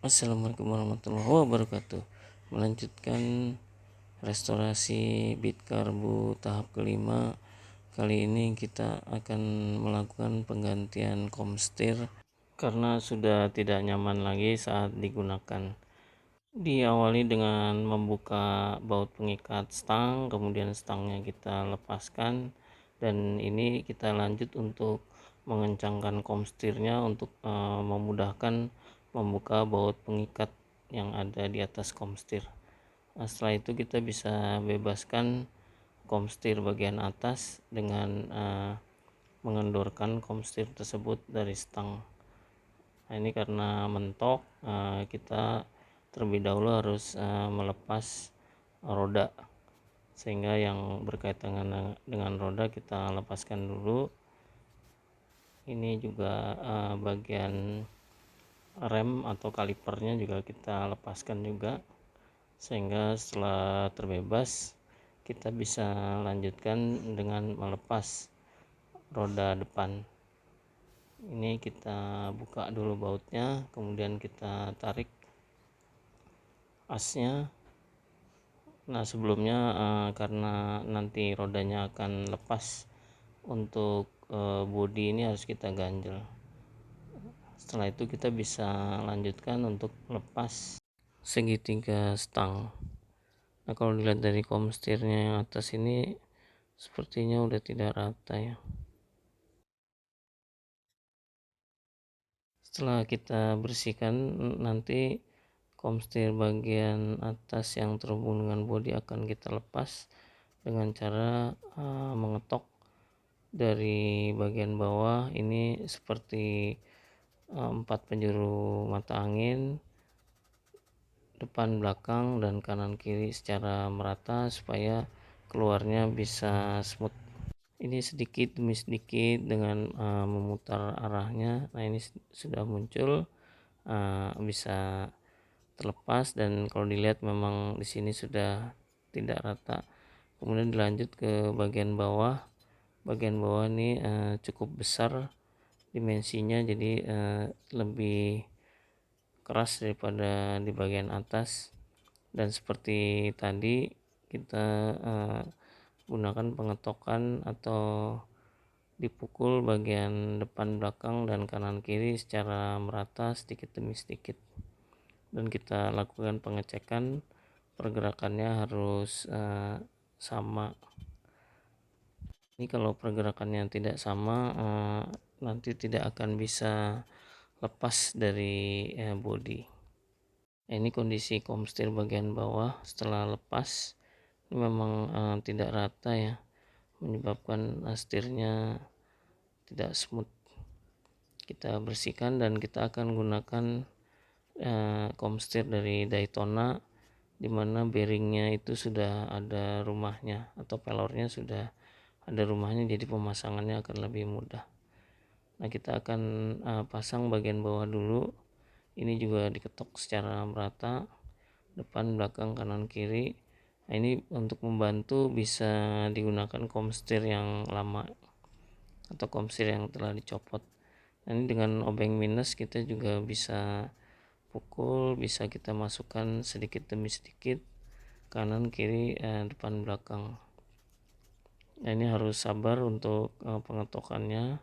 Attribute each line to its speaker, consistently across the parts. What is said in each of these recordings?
Speaker 1: Assalamualaikum warahmatullahi wabarakatuh. Melanjutkan restorasi bit karbu tahap kelima. Kali ini kita akan melakukan penggantian komstir karena sudah tidak nyaman lagi saat digunakan. Diawali dengan membuka baut pengikat stang, kemudian stangnya kita lepaskan, dan ini kita lanjut untuk mengencangkan komstirnya untuk memudahkan membuka baut pengikat yang ada di atas komstir. Setelah itu kita bisa bebaskan komstir bagian atas dengan mengendorkan komstir tersebut dari stang. Nah, ini karena mentok, kita terlebih dahulu harus melepas roda, sehingga yang berkaitan dengan roda kita lepaskan dulu. Ini juga bagian rem atau kalipernya juga kita lepaskan juga, sehingga setelah terbebas kita bisa lanjutkan dengan melepas roda depan. Ini kita buka dulu bautnya, kemudian kita tarik asnya. Nah, sebelumnya karena nanti rodanya akan lepas, untuk bodi ini harus kita ganjel. Setelah itu kita bisa lanjutkan untuk lepas segitiga stang. Nah, kalau dilihat dari komstirnya yang atas ini sepertinya udah tidak rata ya. Setelah kita bersihkan, nanti komstir bagian atas yang terhubung dengan bodi akan kita lepas dengan cara mengetok dari bagian bawah. Ini seperti 4 penjuru mata angin, depan, belakang, dan kanan kiri secara merata supaya keluarnya bisa smooth. Ini sedikit demi sedikit dengan memutar arahnya. Nah, ini sudah muncul, bisa terlepas, dan kalau dilihat memang di sini sudah tidak rata. Kemudian dilanjut ke bagian bawah. Bagian bawah ini cukup besar dimensinya, jadi lebih keras daripada di bagian atas. Dan seperti tadi kita gunakan pengetokan atau dipukul bagian depan, belakang, dan kanan kiri secara merata sedikit demi sedikit, dan kita lakukan pengecekan pergerakannya harus sama. Ini kalau pergerakannya tidak sama, nanti tidak akan bisa lepas dari bodi. Ini kondisi komstir bagian bawah setelah lepas. Ini memang tidak rata ya, menyebabkan setirnya tidak smooth. Kita bersihkan dan kita akan gunakan komstir dari Daytona, dimana bearingnya itu sudah ada rumahnya atau pelornya sudah ada rumahnya, jadi pemasangannya akan lebih mudah. Nah, kita akan pasang bagian bawah dulu. Ini juga diketok secara merata, depan, belakang, kanan, kiri. Nah, ini untuk membantu bisa digunakan komstir yang lama atau komstir yang telah dicopot. Nah, ini dengan obeng minus kita juga bisa pukul, bisa kita masukkan sedikit demi sedikit, kanan, kiri, depan, belakang. Nah, ini harus sabar untuk pengetokannya.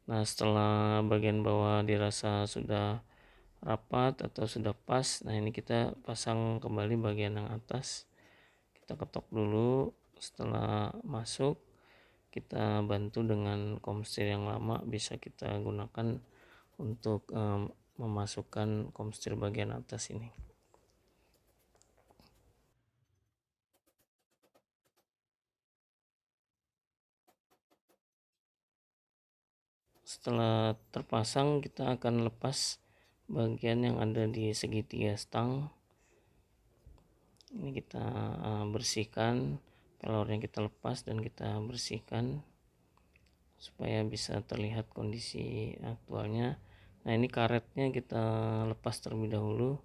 Speaker 1: Nah, setelah bagian bawah dirasa sudah rapat atau sudah pas, nah ini kita pasang kembali bagian yang atas. Kita ketok dulu. Setelah masuk, kita bantu dengan komstir yang lama, bisa kita gunakan untuk memasukkan komstir bagian atas ini. Setelah terpasang, kita akan lepas bagian yang ada di segitiga stang. Ini kita bersihkan, pelornya kita lepas dan kita bersihkan supaya bisa terlihat kondisi aktualnya. Nah, ini karetnya kita lepas terlebih dahulu,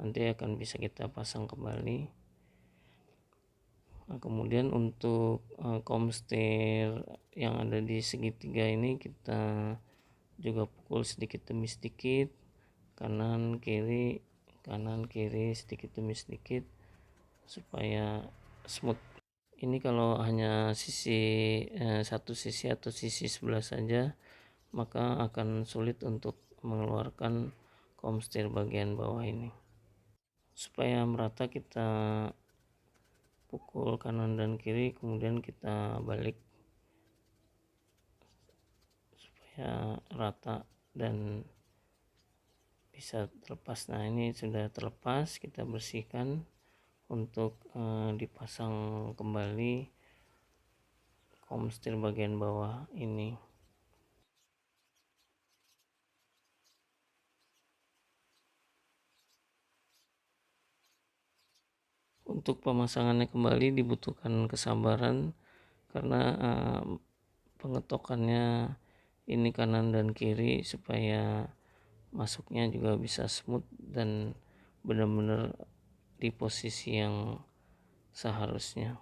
Speaker 1: nanti akan bisa kita pasang kembali. Nah, kemudian untuk komstir yang ada di segitiga ini kita juga pukul sedikit demi sedikit, kanan kiri sedikit demi sedikit supaya smooth. Ini kalau hanya satu sisi atau sisi sebelah saja, maka akan sulit untuk mengeluarkan komstir bagian bawah ini. Supaya merata kita pukul kanan dan kiri, kemudian kita balik supaya rata dan bisa terlepas. Nah, ini sudah terlepas, kita bersihkan untuk dipasang kembali komstir bagian bawah ini. Untuk pemasangannya kembali dibutuhkan kesabaran karena pengetokannya ini kanan dan kiri supaya masuknya juga bisa smooth dan benar-benar di posisi yang seharusnya.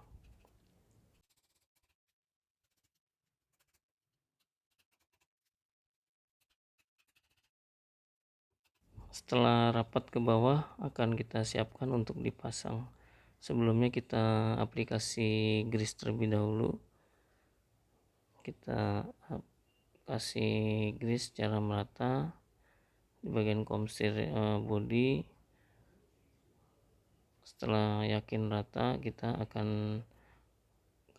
Speaker 1: Setelah rapat ke bawah akan kita siapkan untuk dipasang. Sebelumnya kita aplikasi grease terlebih dahulu. Kita kasih grease secara merata di bagian komstir bodi. Setelah yakin rata, kita akan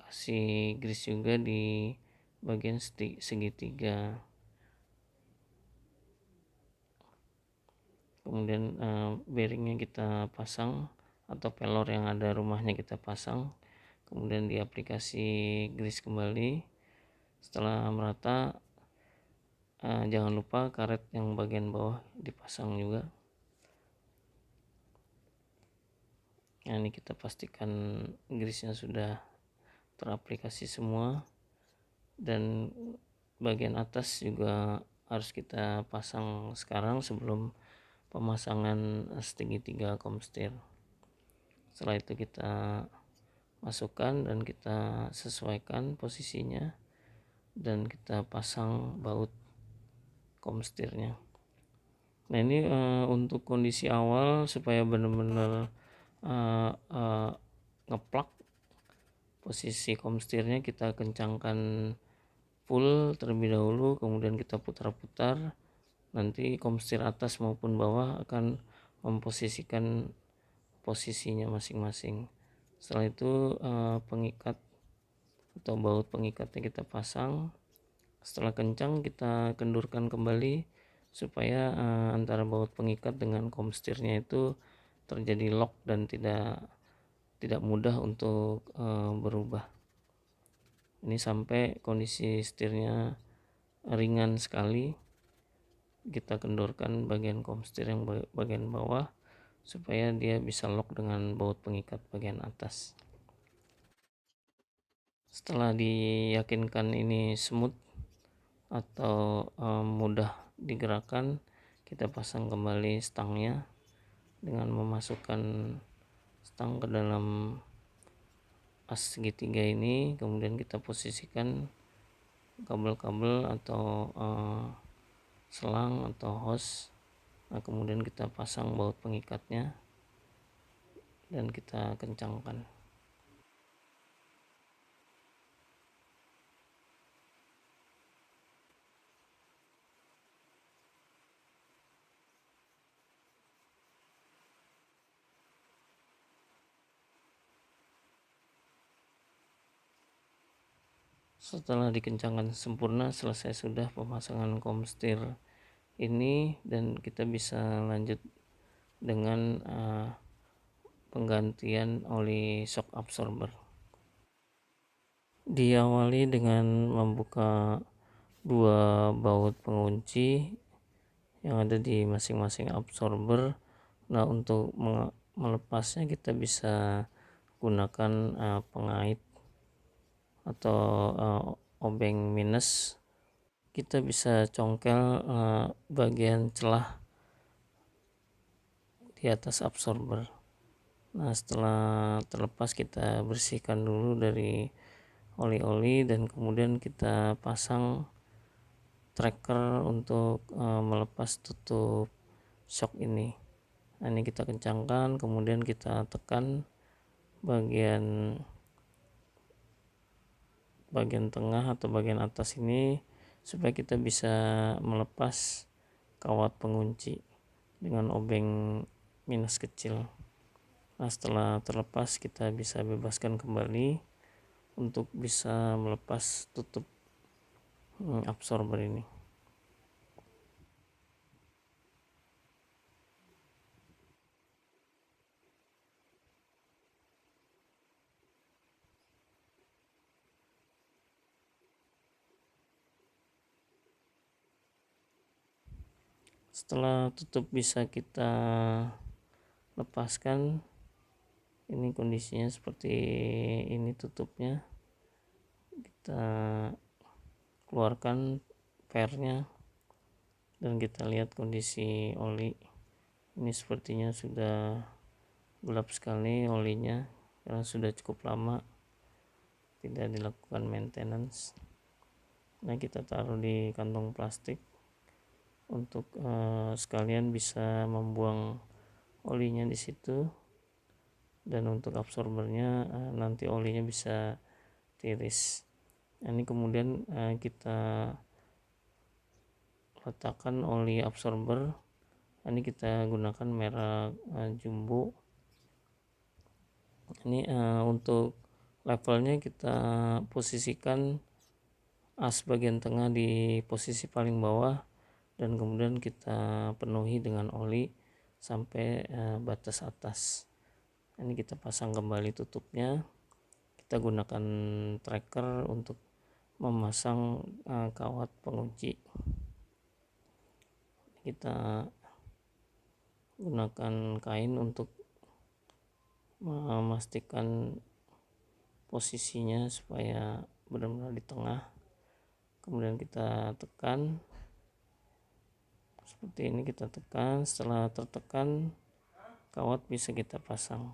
Speaker 1: kasih grease juga di bagian segitiga. Kemudian bearingnya kita pasang atau pelor yang ada rumahnya kita pasang, kemudian diaplikasi grease kembali. Setelah merata, jangan lupa karet yang bagian bawah dipasang juga. Nah, ini kita pastikan grease-nya sudah teraplikasi semua, dan bagian atas juga harus kita pasang sekarang sebelum pemasangan segitiga komstir. Setelah itu kita masukkan dan kita sesuaikan posisinya dan kita pasang baut komstirnya. Nah, ini untuk kondisi awal supaya benar-benar ngeplak posisi komstirnya, kita kencangkan full terlebih dahulu, kemudian kita putar-putar. Nanti komstir atas maupun bawah akan memposisikan posisinya masing-masing. Setelah itu pengikat atau baut pengikatnya kita pasang. Setelah kencang kita kendurkan kembali supaya antara baut pengikat dengan komstirnya itu terjadi lock dan tidak mudah untuk berubah. Ini sampai kondisi setirnya ringan sekali. Kita kendurkan bagian komstir yang bagian bawah supaya dia bisa lock dengan baut pengikat bagian atas. Setelah diyakinkan ini smooth atau mudah digerakkan, kita pasang kembali stangnya dengan memasukkan stang ke dalam as segitiga ini. Kemudian kita posisikan kabel-kabel atau selang atau hose. Nah, kemudian kita pasang baut pengikatnya dan kita kencangkan. Setelah dikencangkan sempurna, selesai sudah pemasangan komstir ini, dan kita bisa lanjut dengan penggantian oli shock absorber. Diawali dengan membuka dua baut pengunci yang ada di masing-masing absorber. Nah, untuk melepasnya kita bisa gunakan pengait atau obeng minus. Kita bisa congkel bagian celah di atas absorber. Nah, setelah terlepas kita bersihkan dulu dari oli-oli dan kemudian kita pasang tracker untuk melepas tutup shock ini. Nah, ini kita kencangkan, kemudian kita tekan bagian tengah atau bagian atas ini supaya kita bisa melepas kawat pengunci dengan obeng minus kecil. Nah, setelah terlepas kita bisa bebaskan kembali untuk bisa melepas tutup absorber ini. Setelah tutup bisa kita lepaskan, ini kondisinya seperti ini tutupnya. Kita keluarkan pernya dan kita lihat kondisi oli. Ini sepertinya sudah gelap sekali olinya karena sudah cukup lama tidak dilakukan maintenance. Nah, kita taruh di kantong plastik untuk sekalian bisa membuang olinya di situ, dan untuk absorbernya nanti olinya bisa tiris. Nah, ini kemudian kita letakkan oli absorber. Ini kita gunakan merek Jumbo. Ini untuk levelnya kita posisikan as bagian tengah di posisi paling bawah, dan kemudian kita penuhi dengan oli sampai batas atas. Ini kita pasang kembali tutupnya. Kita gunakan tracker untuk memasang kawat pengunci. Kita gunakan kain untuk memastikan posisinya supaya benar-benar di tengah. Kemudian kita tekan seperti ini, kita tekan. Setelah tertekan, kawat bisa kita pasang.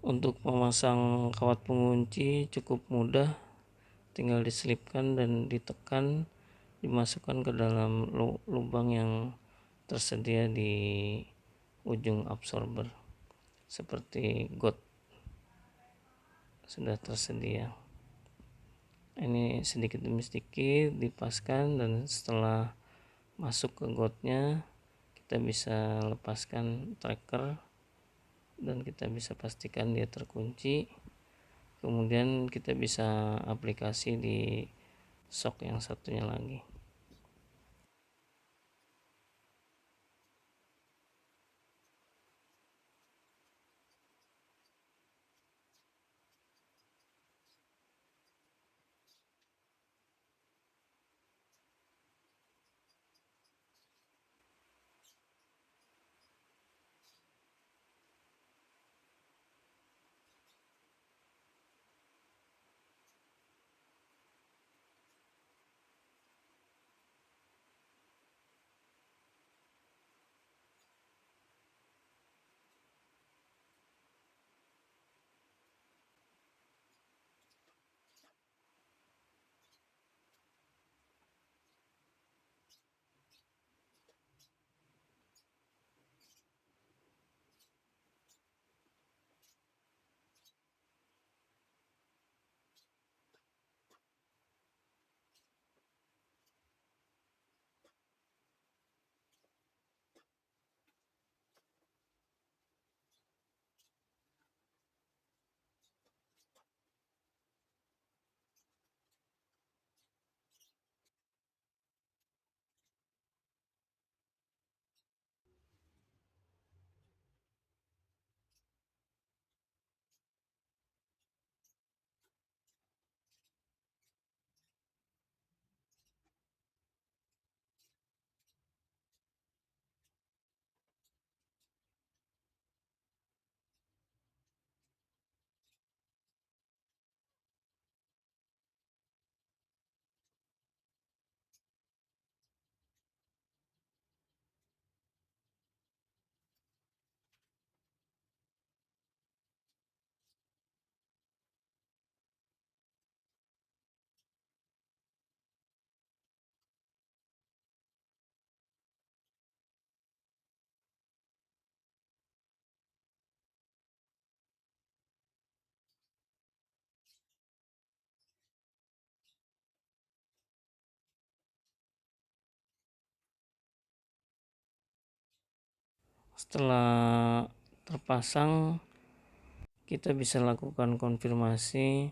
Speaker 1: Untuk memasang kawat pengunci cukup mudah, tinggal diselipkan dan ditekan, dimasukkan ke dalam lubang yang tersedia di ujung absorber seperti got sudah tersedia. Ini sedikit demi sedikit dipaskan, dan setelah masuk ke gotnya kita bisa lepaskan tracker dan kita bisa pastikan dia terkunci. Kemudian kita bisa aplikasi di shock yang satunya lagi. Setelah terpasang, kita bisa lakukan konfirmasi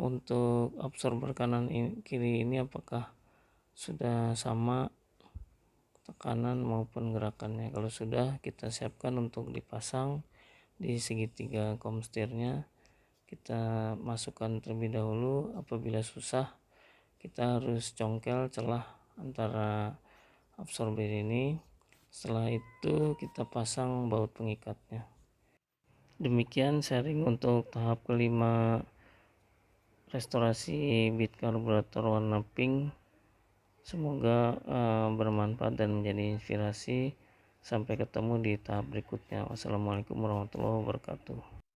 Speaker 1: untuk absorber kanan kiri ini apakah sudah sama tekanan maupun gerakannya. Kalau sudah, kita siapkan untuk dipasang di segitiga komstirnya. Kita masukkan terlebih dahulu. Apabila susah, kita harus congkel celah antara absorber ini. Setelah itu kita pasang baut pengikatnya. Demikian sharing untuk tahap kelima restorasi bit karburator warna pink. Semoga bermanfaat dan menjadi inspirasi. Sampai ketemu di tahap berikutnya. Wassalamualaikum warahmatullahi wabarakatuh.